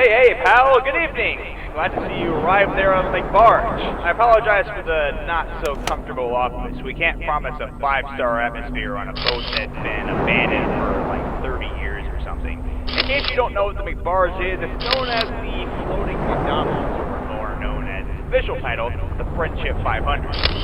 Hey, pal, good evening. Glad to see you arrive there on the barge. I apologize for the not-so-comfortable office. We can't promise a 5-star atmosphere on a boat that's been abandoned for like 30 years or something. In case you don't know what the McBarge is, it's known as the Floating McDonald's, or more known as its official title, the Friendship 500.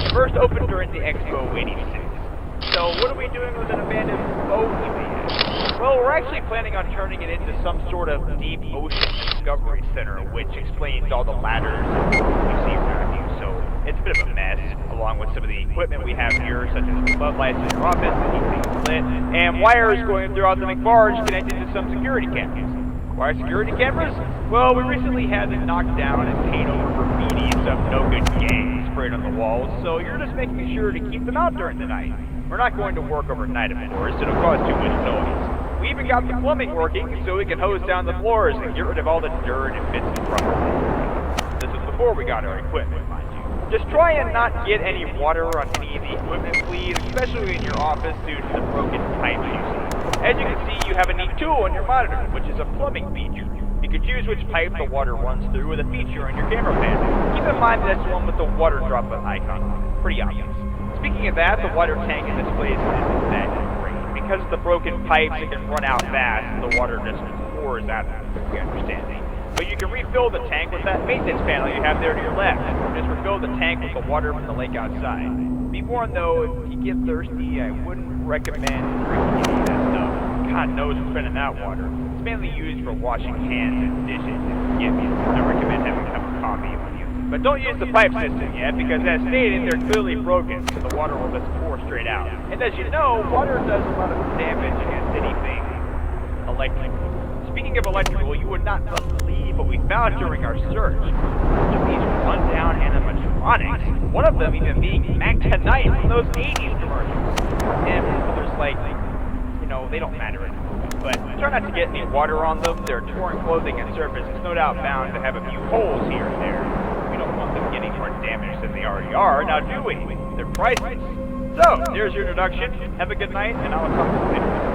It first opened during the Expo 86. So what are we doing with an abandoned boat, you may ask? Well, we're actually planning on turning it into some sort of deep ocean discovery center, which explains all the ladders you see around you. So it's a bit of a mess, along with some of the equipment we have here, such as the floodlights in your office that keep things lit, and wires going throughout the McBarge connected to some security cameras. Why security cameras? Well, we recently had to knock down and paint over graffiti and some no-good gangs sprayed on the walls, so you're just making sure to keep them out during the night. We're not going to work overnight, of course. It'll cause too much noise. We even got the plumbing working so we can hose down the floors and get rid of all the dirt and bits and rubble. This was before we got our equipment, mind you. Just try and not get any water on any of the equipment, please, especially in your office due to the broken pipes you see. As you can see, you have a neat tool on your monitor, which is a plumbing feature. You can choose which pipe the water runs through with a feature on your camera panel. Keep in mind that's the one with the water droplet icon on it. Pretty obvious. Speaking of that, the water tank in this place isn't that great. Because of the broken pipes, it can run out fast and the water just pours out of it, you understand me. But you can refill the tank with that maintenance panel you have there to your left. Just refill the tank with the water from the lake outside. Be warned though, if you get thirsty, I wouldn't recommend drinking any of that stuff. God knows what's been in that water. It's mainly used for washing hands and dishes. Yeah, I recommend having a cup of coffee on you. But don't use the pipe system yet, because as stated, they're clearly broken, so the water will just pour straight out. And as you know, water does a lot of damage against anything electrical. Speaking of electrical, you would not believe what we found during our search. Of these rundown animatronics, one of them even being Mac Tonight from those 80s commercials. And others like, they don't matter anymore. But try not to get any water on them. Their torn clothing and surface is no doubt bound to have a few holes here and there. We don't want them getting more damaged than they already are, now do we? They're priceless. So, there's your introduction. Have a good night, and I'll talk to you later.